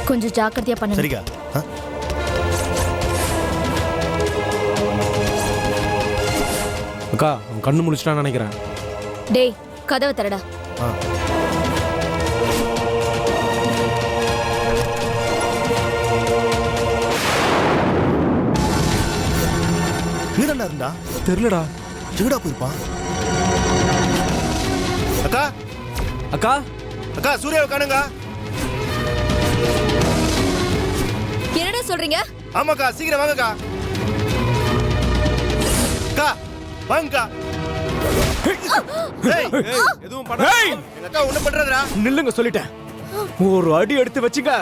கொஞ்சம் ஜாக்கிரதையா பண்ணுங்க. சரிக்கா. அக்கா அவன் கண்ணு முழிச்சிட்டான்னு நினைக்கிறேன். டேய் கதவை தரடா. நீதான்டா இருந்தா? தெரியலடா. எங்கடா போயிருப்பான்? அக்கா அக்கா அக்கா சூர்யாவை காணுங்க. என்னடா சொல்றீங்க? ஆமாக்கா சீக்கிரம் வாங்கக்கா. அக்கா வாங்கக்கா. எதுவும் பண்ண. எங்க அக்கா ஒண்ணும் பண்றதுடா. நில்லுங்க சொல்லிட்டேன். ஒரு அடி எடுத்து வச்சுங்க.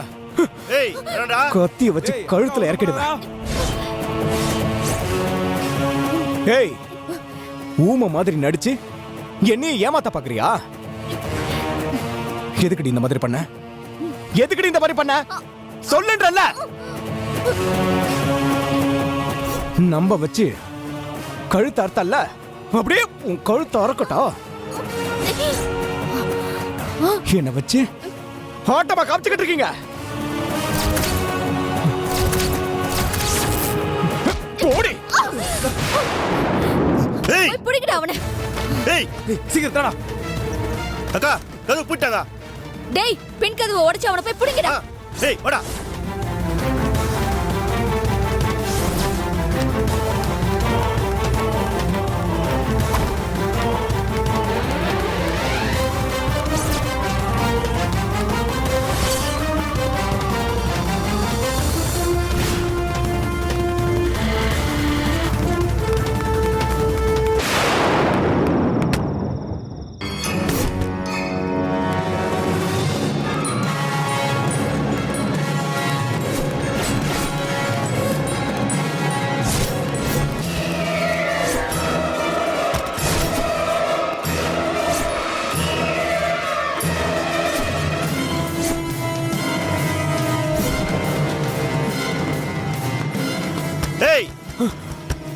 ஏய் என்னடா? கத்திய வச்சு கழுத்துல இறக்கிடுவேன். ஏய் ஊம மாதிரி நடிச்சு என்னைய ஏமாத்த பாக்குறியா? எதுக்குடி இந்த மாதிரி பண்ண? எதுக்குடி இந்த மாதிரி பண்ண? சொல்லுன்றல்ல. நம்ப வச்சு கழுத்து அறுத்தல்ல, அப்படியே உன் கழுத்து அறக்கட்டும். என்ன வச்சு ஆட்டமா காமிச்சுக்கிட்டு இருக்கீங்க. போடி. ஏய் பிடிக்கடா அவனை. ஏய் சீக்கிரம் தாடா. அக்கா கதவு பூட்டாங்க. டேய் பின் கதவை உடைச்சு அவனை போய் பிடிக்கடா. ஏய் வாடா. ஏய்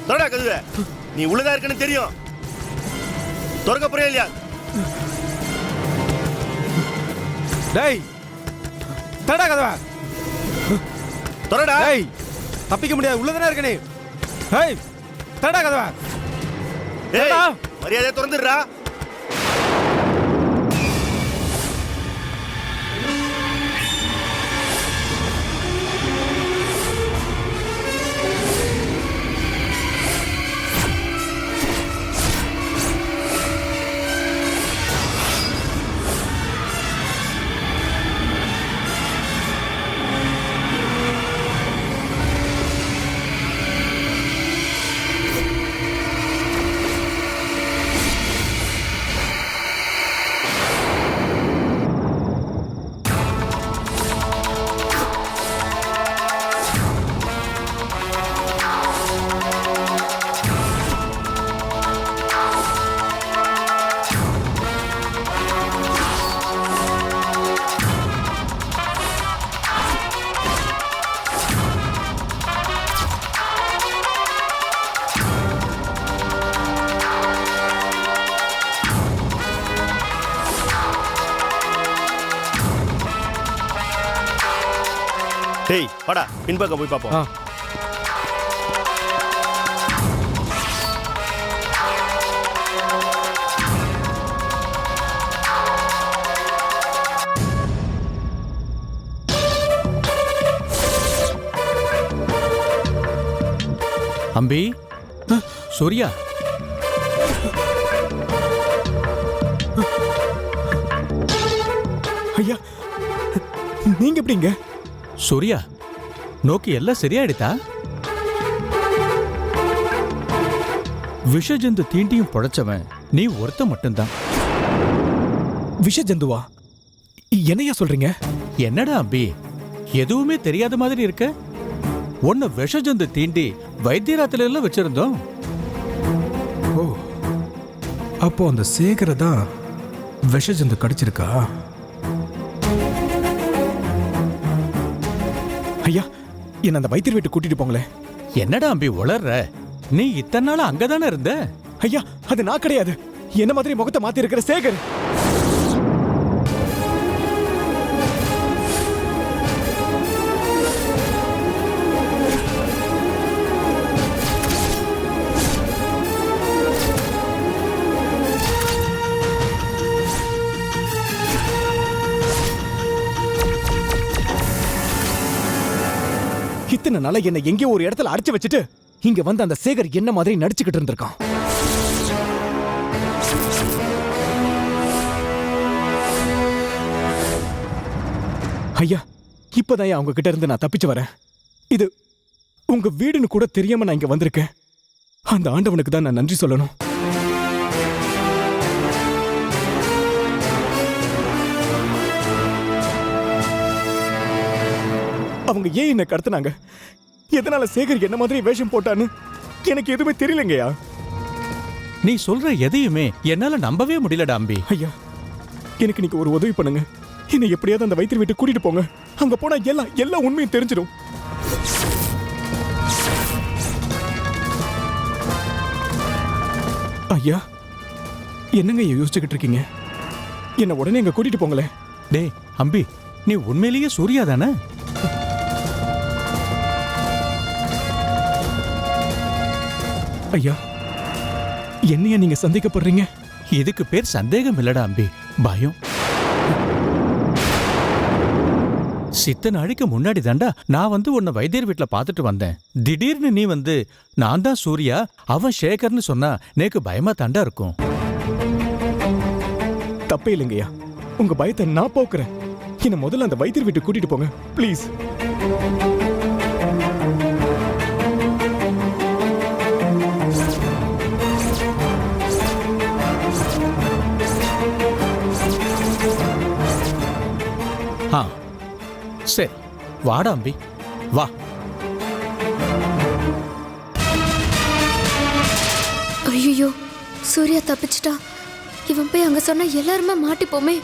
தொடடா கதவை. நீ உள்ளதா இருக்குன்னு தெரியும். திறக்க போறியா இல்லையா? டேய் தடா கதவை. தொடடா. டேய் தப்பிக்க முடியாது, உள்ளதானே இருக்க நீ. டேய் தடா கதவை. ஏய் மரியாதையா திறந்துடுறா. டேய் வாடா பின்பக்கம் போய் பாப்போம். அம்பி சூர்யா ஐயா நீங்க எப்படிங்க? சூர்யா நோக்கி எல்லாம் சரியாயிடுதா? விஷஜந்து தீண்டியும் பொழைச்சவன் நீ ஒருத்த மட்டும்தான். விஷ ஜந்துவா? என்னையா சொல்றீங்க? என்னடா அம்பி எதுவுமே தெரியாத மாதிரி இருக்க? உன்னை விஷஜந்து தீண்டி வைத்தியராத்துல எல்லாம் வச்சிருந்தோம். ஓ அப்போ அந்த சேகரை தான் விஷ ஜந்து கடிச்சிருக்கா? ஐயா என்ன அந்த வைத்தியர் வீட்டு கூட்டிட்டு போங்களே. என்னடா அம்பி உளர்ற? நீ இத்தனை நாள் அங்கதானே இருந்த. ஐயா அது நான் கிடையாது, என்ன மாதிரி முகத்தை மாத்தி இருக்கிற சேகர். இத்தனை நாளா என்ன எங்கேயோ ஒரு இடத்துல அடைச்சு வச்சுட்டு இங்க வந்து அந்த சேகர் என்ன மாதிரி நடிச்சுக்கிட்டு இருந்திருக்கான். ஐயா, இப்பதான் அவங்க கிட்ட இருந்து நான் தப்பிச்சு வரேன். இது உங்க வீடுன்னு கூட தெரியாம நான் இங்க வந்திருக்கேன். அந்த ஆண்டவனுக்கு தான் நான் நன்றி சொல்லணும். அவங்க ஏன் என்ன கடத்தினாங்க, எதனால சேகர் என்ன மாதிரி வேஷம் போட்டான்னு எனக்கு எதுவுமே தெரியலங்கய்யா. நீ சொல்ற எதையுமே என்னால நம்பவே முடியலடா அம்பி. ஐயா, எனக்கு நீங்க ஒரு உதவி பண்ணுங்க. என்னை எப்படியாவது அந்த வைத்தியர் வீட்டு கூட்டிட்டு போங்க. அங்க போனா எல்லா உண்மையும் தெரிஞ்சிடும். ஐயா, என்னங்க யோசிச்சுக்கிட்டு இருக்கீங்க? என்ன உடனே அங்க கூட்டிட்டு போங்களேன். டேய் அம்பி, நீ உண்மையிலேயே சூர்யா தானே? ஐயா, என்னையா நீங்க சந்தேகப்படுறீங்க? இதுக்கு பேர் சந்தேகம் இல்லடா அம்பி, பயம். சித்த நாளைக்கு முன்னாடி தாண்டா நான் வந்து உன்னை வைத்தியர் வீட்டுல பாத்துட்டு வந்தேன். திடீர்னு நீ வந்து நான் தான் சூர்யா, அவன் சேகர்னு சொன்னா நேக்கு பயமா தாண்டா இருக்கும். தப்பே இல்லைங்கய்யா, உங்க பயத்தை நான் போக்குறேன். என்ன முதல்ல அந்த வைத்தியர் வீட்டுக்கு கூட்டிட்டு போங்க ப்ளீஸ். ஆ சரி, வாடா அம்பி, வா. ஐயோ, சூர்யா தப்பிச்சிட்டா. இவன் போய் அங்க சொன்னா எல்லாருமே மாட்டிப்போமே.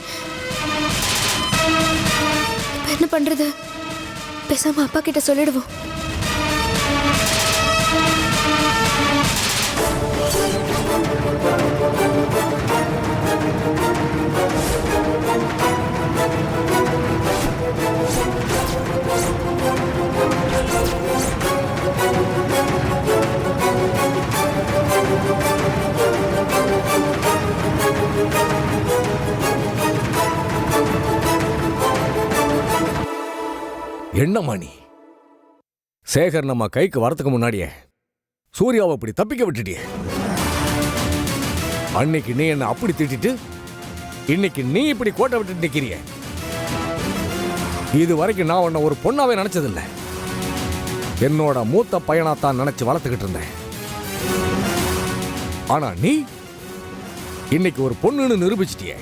இப்ப என்ன பண்றது? பேசாம அப்பா கிட்ட சொல்லிடுவோம். என்னம்மா நீ? சேகர் நம்ம கைக்கு வரதுக்கு முன்னாடியே சூர்யாவை அப்படி தப்பிக்க விட்டுட்டியே. அன்னைக்கு நீ என்ன அப்படி திட்டிட்டு இன்னைக்கு நீ இப்படி கோட்டை விட்டு நிக்கிறிய. இது வரைக்கும் நான் உன்னை ஒரு பொண்ணாவே நினைச்சதில்லை. என்னோட மூத்த பையனாத்தான் நினைச்சு வளர்த்துக்கிட்டு இருந்தேன். ஆனா நீ இன்னைக்கு ஒரு பொண்ணுன்னு நிரூபிச்சிட்டிய.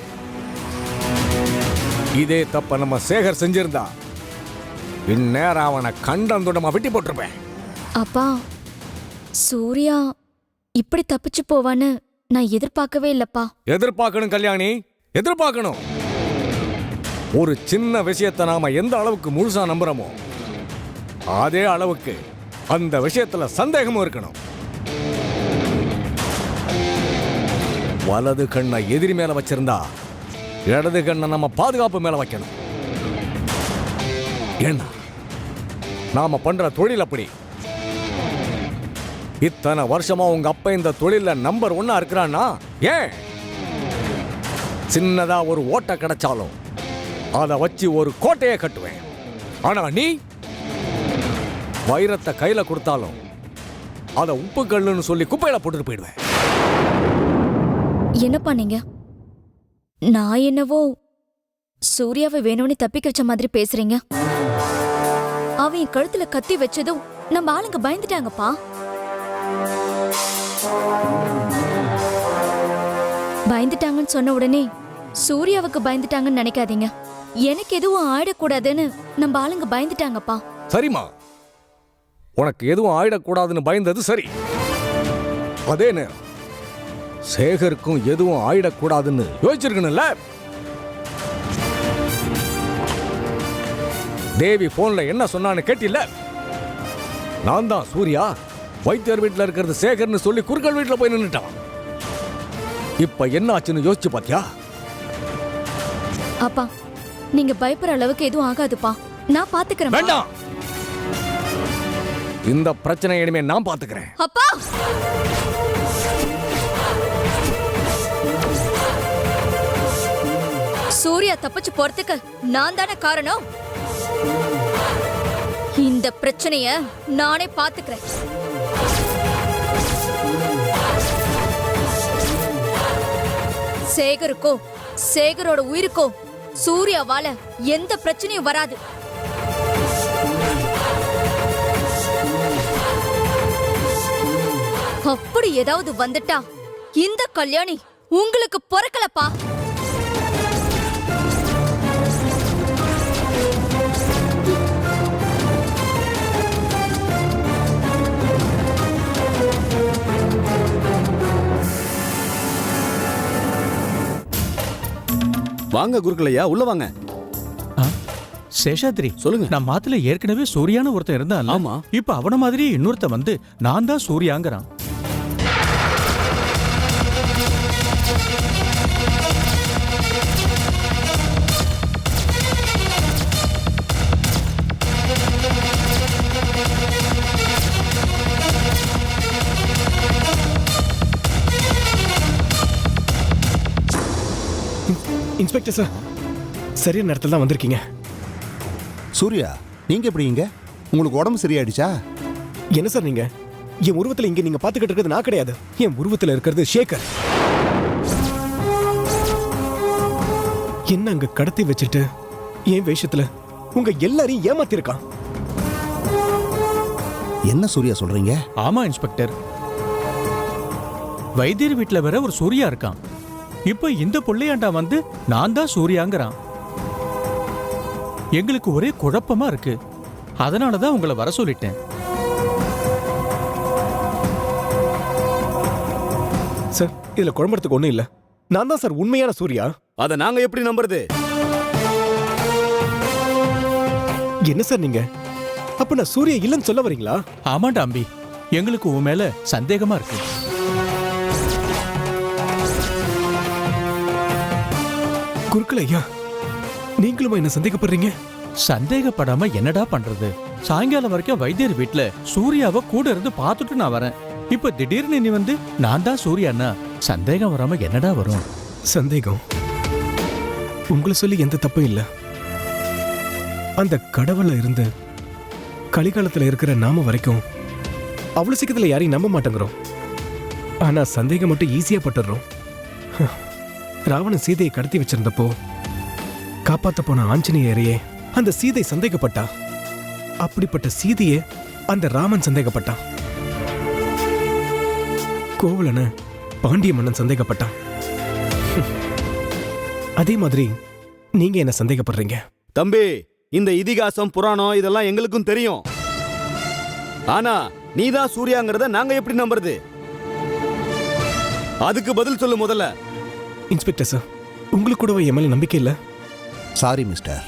இதே தப்ப நம்ம சேகர் செஞ்சிருந்தா இந்நேரம் அவனை கண்டந்துடமா வெட்டி போட்டிருப்பேன். அப்பா, சூர்யா இப்படி தப்பிச்சு போவான்னு நான் எதிர்பார்க்கவே இல்லப்பா. எதிர்பார்க்கணும் கல்யாணி, எதிர்பார்க்கணும். ஒரு சின்ன விஷயத்தை நாம எந்த அளவுக்கு முழுசா நம்புறோமோ அதே அளவுக்கு அந்த விஷயத்துல சந்தேகமும் இருக்கணும். வலது கண்ணை எதிரி மேல வச்சிருந்தா இடது கண்ணை நம்ம பாதுகாப்பு மேல வைக்கணும். ஏன்னா நாம பண்ற தொழில் அப்படி. இத்தனை வருஷமா உங்க அப்பா இந்த தொழில நம்பர் 1 இருக்கிறான்னா ஏன்? சின்னதா ஒரு ஓட்டை கிடைச்சாலும் அதை வச்சு ஒரு கோட்டையை கட்டுவேன். ஆனா நீ வைரத்தை கையில கொடுத்தாலும் அதை உப்பு கல்லுன்னு சொல்லி குப்பையில போட்டுட்டு போயிடுவேன். என்னப்பா நீங்க? நான் என்னவோ சூர்யாவை வேணும்னு தப்பிக்க வச்ச மாதிரி பேசுறீங்க. அவன் என் கழுத்துல கத்தி வச்சதும் நம்ம ஆளுங்க பயந்துட்டாங்கப்பா. பயந்துட்டாங்கன்னு சொன்ன உடனே சூர்யாவுக்கு பயந்துட்டாங்கன்னு நினைக்காதீங்க. எனக்கு எதுவும் ஆயிடக்கூடாதுன்னு நம்ம ஆளுங்க பயந்துட்டாங்கப்பா. சரிம்மா, உனக்கு எதுவும் ஆயிடக்கூடாதுன்னு பயந்தது சரி. அதே நேரம் சேகருக்கும் எதுவும் ஆயிடக்கூடாதுன்னு யோசிச்சிருக்கணும்ல. தேவி போன்ல என்ன சொன்னான்னு கேட்டில்ல? நான் தான் சூர்யா, வைத்தியர் வீட்டுல இருக்கிறது சேகர்னு சொல்லி குறுக்கள் வீட்டுல போய் நின்னுட்டான். இப்ப என்ன ஆச்சுன்னு யோசிச்சு பாத்தியா? அப்பா, நீங்க பயப்படுற அளவுக்கு எதுவும் ஆகாதுப்பா. நான் பாத்துக்கிறேன். வேண்டாம், இந்த பிரச்சனை இனிமே நான் பாத்துக்கிறேன். அப்பா, சூர்யா தப்பிச்சு போறதுக்கு நான் தானே காரணம். இந்த இந்த பிரச்சனைய நானே பாத்துக்கிறேன். சேகருக்கோ சேகரோட உயிருக்கோ சூர்யாவால எந்த பிரச்சனையும் வராது. அப்படி ஏதாவது வந்துட்டா இந்த கல்யாணி உங்களுக்கு பொறக்கலப்பா. வாங்க குருக்களையா, உள்ள வாங்க. சேஷாத்ரி, சொல்லுங்க. நம்ம மாத்துல ஏற்கனவே சூர்யான்னு ஒருத்தன் இருந்தான். ஆமா. இப்ப அவன மாதிரி இன்னொருத்த வந்து நான் தான் சூர்யாங்கிறான். இன்ஸ்பெக்டர் சார், சரியான நேரத்தில் தான் வந்திருக்கீங்க. சூர்யா, நீங்க எப்படிங்க? உங்களுக்கு உடம்பு சரியாயிடுச்சா? என்ன சார் நீங்க? என் உருவத்துல இங்க நீங்க பாத்துக்கிட்டு இருக்கிறது நான் கிடையாது. என் உருவத்துல இருக்கிறது சேகர். என்ன அங்க கடத்தி வச்சுட்டு என் வேஷத்துல உங்க எல்லாரையும் ஏமாத்திருக்கான். என்ன சூர்யா சொல்றீங்க? ஆமா இன்ஸ்பெக்டர், வைத்தியர் வீட்டுல வேற ஒரு சூர்யா இருக்கான். இப்ப இந்த புள்ளையாண்டா வந்து நான் தான் சூர்யாங்கிறான். எங்களுக்கு ஒரே குழப்பமா இருக்கு. அதனாலதான் உங்களை வர சொல்லிட்டேன். சார், இதுல குழம்புறதுக்கு ஒண்ணும் இல்ல. நான் தான் சார் உண்மையான சூர்யா. அத நாங்க எப்படி நம்புறது? என்ன சார் நீங்க? அப்ப நான் சூர்யா இல்லைன்னு சொல்ல வரீங்களா? ஆமாண்டா அம்பி, எங்களுக்கு உன் மேல சந்தேகமா இருக்கு. குருக்கள் ஐயா, நீங்களுமா என்ன சந்தேகப்படுறீங்க? சந்தேகப்படாம என்னடா பண்றது? சாயங்காலம் வரைக்கும் வைத்தியர் வீட்டுல சூர்யாவை கூட இருந்து பார்த்துட்டு நான் வரேன். இப்ப திடீர்னு நீ வந்து நான் தான் சூர்யான்னா சந்தேகம் வராம என்னடா வரும்? சந்தேகம் உங்களை சொல்லி எந்த தப்பும் இல்ல. அந்த கடவுள்ல இருந்து கலிகாலத்துல இருக்கிற நாம வரைக்கும் அவ்வளவு சீக்கிரத்துல யாரையும் நம்ப மாட்டேங்கிறோம். ஆனா சந்தேகம் மட்டும் ஈஸியா பட்டுறோம். ராவணன் சீதையை கடத்தி வச்சிருந்தப்போ காப்பாத்த போன ஆஞ்சநேயரையே அந்த சீதை சந்தேகப்பட்டா. அப்படிப்பட்ட சீதையே அந்த ராமன் சந்தேகப்பட்டான். கோவலன பாண்டிய மன்னன் சந்தேகப்பட்டான். அதே மாதிரி நீங்க என்ன சந்தேகப்படுறீங்க? தம்பி, இந்த இதிகாசம் புராணம் இதெல்லாம் எங்களுக்கும் தெரியும். ஆனா நீதான் சூர்யாங்கிறத நாங்க எப்படி நம்புறது? அதுக்கு பதில் சொல்லு முதல்ல. இன்ஸ்பெக்டர் சார், உங்களுக்கு கூடவே என் மேல நம்பிக்கை இல்ல? சாரி மிஸ்டர்,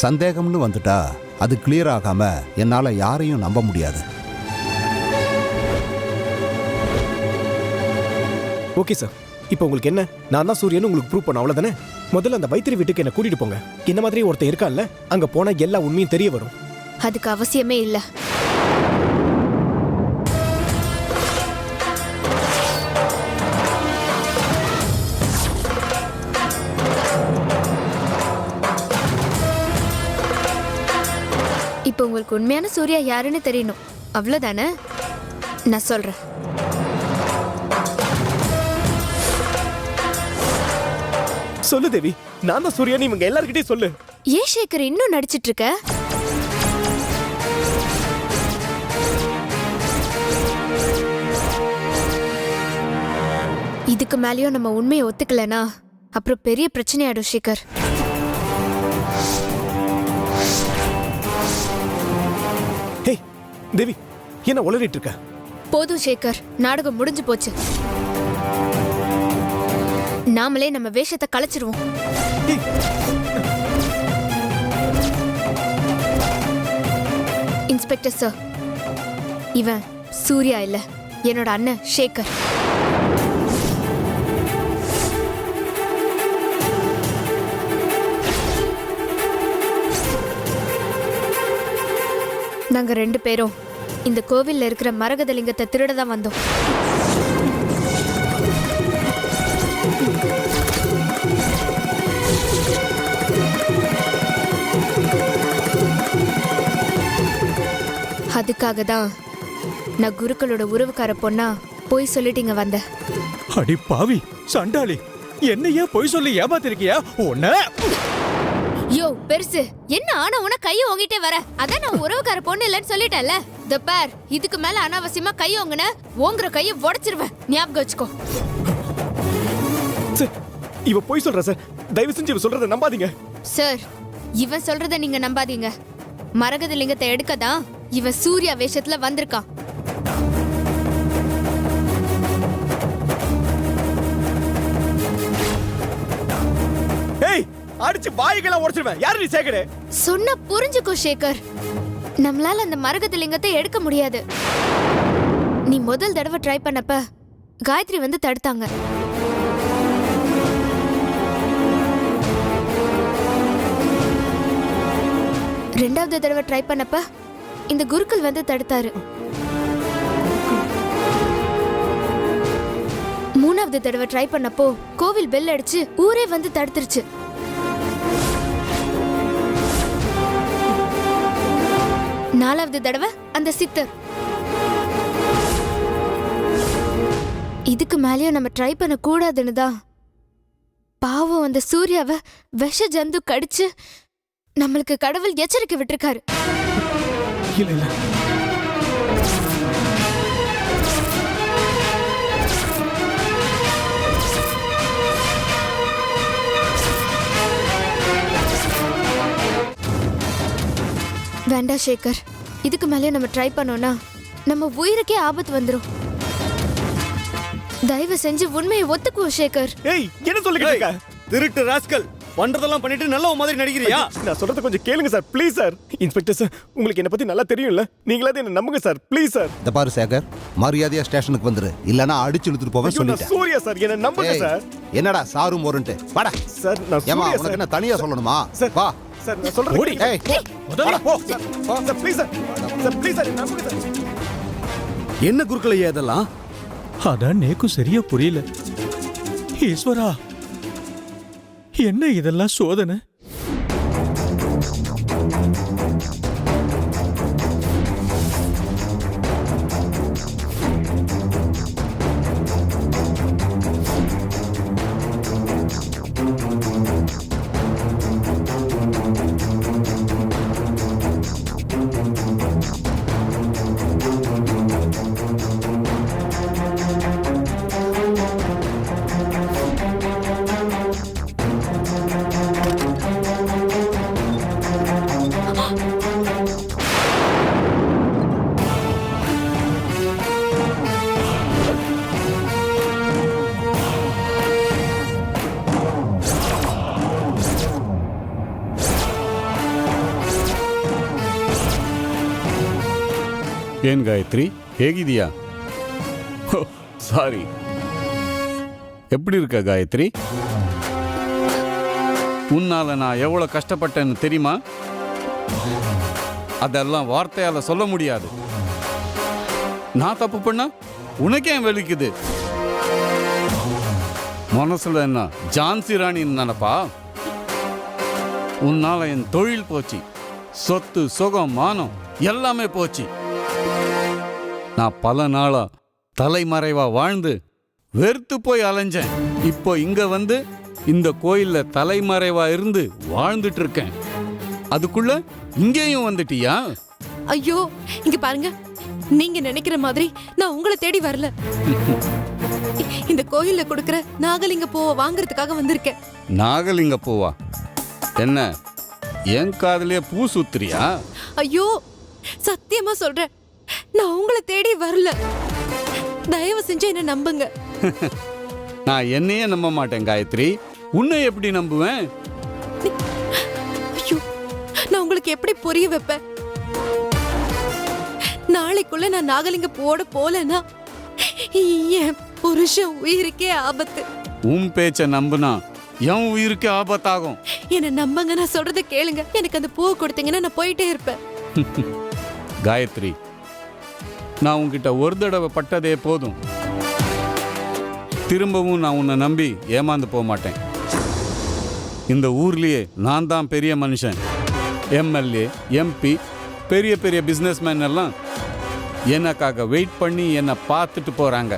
சந்தேகம்னு வந்துட்டா அது கிளியர் ஆகாம என்னால யாரையும் நம்ப முடியாது. ஓகே சார், இப்போ உங்களுக்கு என்ன? நான் தான் சூரியன் உங்களுக்கு ப்ரூவ் பண்ண, அவ்வளவுதானே? முதல்ல அந்த வைத்திரி வீட்டுக்கு என்ன கூட்டிட்டு போங்க. என்ன மாதிரி ஒருத்தன் இருக்கான்ல, அங்க போனா எல்லா உண்மையும் தெரிய வரும். அதுக்கு அவசியமே இல்ல. இப்போ உங்களுக்கு உண்மையான சூர்யா யாருன்னு தெரியணும், அவ்வளவுதானே? நான் சொல்றேன். சொல்லு தேவி, நான் தான் சூரியன் இவங்க எல்லார்கிட்டயும் சொல்லு. ஏன் சேகர் இன்னும் நடிச்சிட்டு இருக்க? இதுக்கு மேலயும் நம்ம உண்மையை ஒத்துக்கலனா அப்புறம் பெரிய பிரச்சனை ஆயிடும் சேகர். ஹே தேவி, என்ன உளறிட்டு இருக்க? போதும் சேகர், நாடகம் முடிஞ்சு போச்சு. நாமளே நம்ம வேஷத்தை கலைச்சிருவோம். இன்ஸ்பெக்டர் சார், இவன் சூர்யா இல்ல, என்னோட அண்ணன் சேகர். நாங்க 2 பேரும் இந்த கோவில்ல இருக்கிற மரகதலிங்கத்தை திருடதான் வந்தோம். அதுக்காக தான் நான் குருக்களோட உறவுக்கார பொண்ணா போய் சொல்லிட்டீங்க வந்த. அடி பாவி சண்டாளி, என்னையே பொய் சொல்லி ஏமாத்திருக்கியா உன்ன? யோ பெருசு, என்ன ஆனா உன கைய ஓங்கிட்டே வர? அதான் நான் உறவுக்கார பொண்ணு இல்லைன்னு சொல்லிட்டேன்ல. இந்த பார், இதுக்கு மேல அனாவசியமா கை ஓங்குன ஓங்குற கைய உடைச்சிருவேன், ஞாபகம் வச்சுக்கோ. சார், இவ போய் சொல்றா சார். தயவு செஞ்சு இவ சொல்றத நம்பாதீங்க சார். இவன் சொல்றத நீங்க நம்பாதீங்க. மரகத லிங்கத்தை எடுக்கதான் இவன் சூர்யா வேஷத்துல வந்திருக்கான். ஏய், அடிச்சு வாய்களை உடைச்சிடுவேன். யாரு நீ சேகரே? சொன்னா புரிஞ்சுக்கோ சேகர். நம்மளால அந்த மரகத லிங்கத்தை எடுக்க முடியாது. நீ முதல் தடவை ட்ரை பண்ணப்ப காயத்ரி வந்து தடுத்தாங்க. ரெண்டாவது தடவை ட்ரை பண்ணப்ப இந்த குருக்கள் வந்து தடுத்தாரு. மூணாவது தடவை ட்ரை பண்ணப்போ கோவில் பெல் அடிச்சு ஊரே வந்து தடுத்துருச்சு. நாலாவது தடவை அந்த சித்தர். இதுக்கு மேலேயும் நம்ம ட்ரை பண்ண கூடாதுன்னு தான் பாவம் அந்த சூர்யாவை விஷ ஜந்து கடிச்சு நம்மளுக்கு கடவுள் எச்சரிக்கை விட்டுருக்காரு. இல்ல இல்ல, வேண்டாம் சேகர், இதுக்கு மேலே நம்ம ட்ரை பண்ணோம்னா நம்ம உயிருக்கே ஆபத்து வந்துரும். தயவு செஞ்சு உண்மையை ஒத்துக்குவோம் சேகர். ஏய், என்ன சொல்லிக்கிட்டு இருக்க? திருட்டு ராஸ்கல், பண்றதெல்லாம் பண்ணிட்டு நல்ல மாதிரி நடிக்கிறியா? நான் சொல்றத கொஞ்சம் கேளுங்க sir, please sir. Inspector sir, உங்களுக்கு என்ன பத்தி நல்லா தெரியும்ல, நீங்களாவது என்ன நம்புங்க சார், ப்ளீஸ் சார். இந்த பாரு சேகர், மரியாதையா ஸ்டேஷனுக்கு வந்துரு, இல்லனா அடிச்சு இழுத்துட்டு போவேன் ஐயோ, நான் சொல்லிட்டேன். சூர்யா சார், என்ன நம்புங்க ஏய், சார். என்னடா சாரு மோரன்ட்டு வாடா. சார், நான் ஏமா சூர்யா உனக்கு சார். என்ன தனியா சொல்லணுமா? சார், வா. சார், நான் சொல்றது ஓடி. கேளுங்க. ஏய், முதல்ல போ. Sir, please sir. Sir, please sir, என்ன நம்புங்க சார். என்ன குருக்களையா இதெல்லாம்? அதான் நேக்கும் சரியா புரியல. ஈஸ்வரா, என்ன இதெல்லாம் சோதனை? ಏನ್ ಗಾಯತ್ರಿ, ಹೇಗಿದೀಯಾ? சாரி, எப்படி இருக்க காயத்ரி? உன்னால நான் எவ்வளவு கஷ்டப்பட்டேன்னு தெரியுமா? அதெல்லாம் வார்த்தையால சொல்ல முடியாது. நான் தப்பு பண்ணா உனக்கே வலிக்குது. மனசுல என்ன ஜான்சி ராணின்னு நினைப்பா? உன்னால என் தொழில் போச்சு, சொத்து சுகம் மானம் எல்லாமே போச்சு. நான் பல நாளா தலைமறைவா வாழ்ந்து வெறுத்து போய் அலைஞ்சேன். இப்போ இங்க வந்து இந்த கோயில்ல தலைமறைவா இருந்து வாழ்ந்துட்டு இருக்கேன். அதுக்குள்ள இங்கேயும் வந்துட்டியா? ஐயோ, இங்க பாருங்க, நீங்க நினைக்கிற மாதிரி நான் உங்களை தேடி வரல. இந்த கோயில்ல கொடுக்கிற நாகலிங்க பூவை வாங்குறதுக்காக வந்திருக்கேன். நாகலிங்க பூவா? என்ன என் காதலிய பூ சுத்துறியா? ஐயோ, சத்தியமா சொல்றேன், நான் உங்களை தேடி வரல. தயவு செஞ்சு என்ன நம்புங்க. நான் என்னையே நம்ப மாட்டேன் காயத்ரி, உன்னை எப்படி நம்புவேன்? ஐயோ, நான் உங்களுக்கு எப்படி புரிய வைப்பேன்? நாளைக்குள்ள நான் நாகலிங்க பூவோட போலன்னா என் புருஷன் உயிருக்கே ஆபத்து. உன் பேச்ச நம்புனா என் உயிருக்கு ஆபத்தாகும். என்ன நம்புங்க, நான் சொல்றத கேளுங்க. எனக்கு அந்த பூவை கொடுத்தீங்கன்னா நான் போயிட்டே இருப்பேன். காயத்ரி, நான் உன்கிட்ட ஒரு தடவை பட்டதே போதும். திரும்பவும் நான் உன்னை நம்பி ஏமாந்து போக மாட்டேன். இந்த ஊர்லயே நான் தான் பெரிய மனுஷன். எம்எல்ஏ, எம்பி, பெரிய பெரிய பிஸ்னஸ்மேன் எல்லாம் எனக்காக வெயிட் பண்ணி என்னை பார்த்துட்டு போகிறாங்க.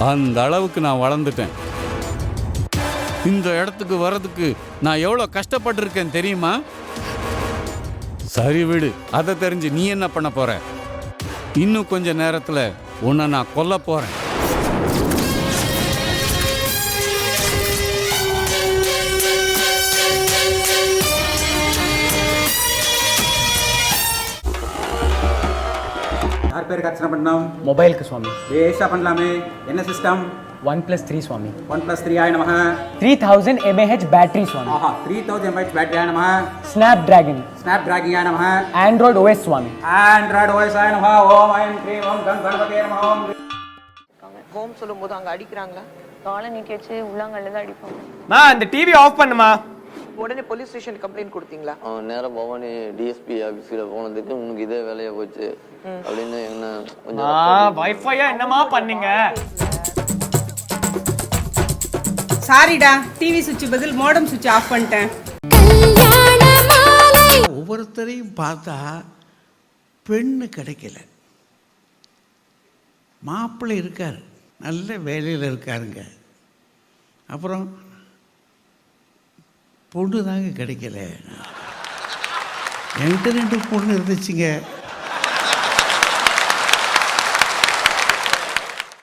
அந்த அளவுக்கு நான் வளர்ந்துட்டேன். இந்த இடத்துக்கு வர்றதுக்கு நான் எவ்வளோ கஷ்டப்பட்டிருக்கேன் தெரியுமா? சரி விடு, அதை தெரிஞ்சு நீ என்ன பண்ண போற? இன்னும் கொஞ்ச நேரத்தில் உன்னை நான் கொல்ல போறேன். யார் பேருக்கு அர்ச்சனை பண்ணோம்? மொபைலுக்கு சுவாமி. பேஷா பண்ணலாமே. என்ன சிஸ்டம்? 1+3 சுவாமி. 1+3 ஆய நமः. 3000 mAh பேட்டரி சுவாமி. ஆஹா, 3000 mAh பேட்டரி ஆய நமः. ஸ்னாப் டிராகன் ஆய நமः. ஆண்ட்ராய்டு OS சுவாமி. ஆண்ட்ராய்டு OS ஆய நமः. ஓம் ஐம் க்ரீம் ஓம் கம் கணபதியே நமः. ஓம் ஹோம் சொல்லும்போது அங்க அடிக்கிறாங்களா? காலை நீட்டி வச்சு உள்ளாங்கல்ல தான் அடிப்பாங்க. மா அந்த டிவி ஆஃப் பண்ணுமா. உடனே போலீஸ் ஸ்டேஷன் கம்ப்ளைண்ட் கொடுத்தீங்களா? நேரம் பவானி டிஎஸ்பி ஆஃபீஸில் போனதுக்கு உனக்கு இதே வேலையா போச்சு அப்படின்னு என்ன கொஞ்சம் வைஃபையா என்னமா பண்ணீங்க? சாரிடா, டிவி சுவிட்ச் பதில் மோடம் சுவிட்ச் ஆஃப் பண்ணிட்டேன். ஒவ்வொருத்தரையும் பார்த்தா பெண்ணு கிடைக்கல. மாப்பிள்ளை இருக்கார், நல்ல வேலையில் இருக்காருங்க. அப்புறம் பொண்ணு தாங்க கிடைக்கல. என்கிட்ட 2 பொண்ணு இருந்துச்சுங்க.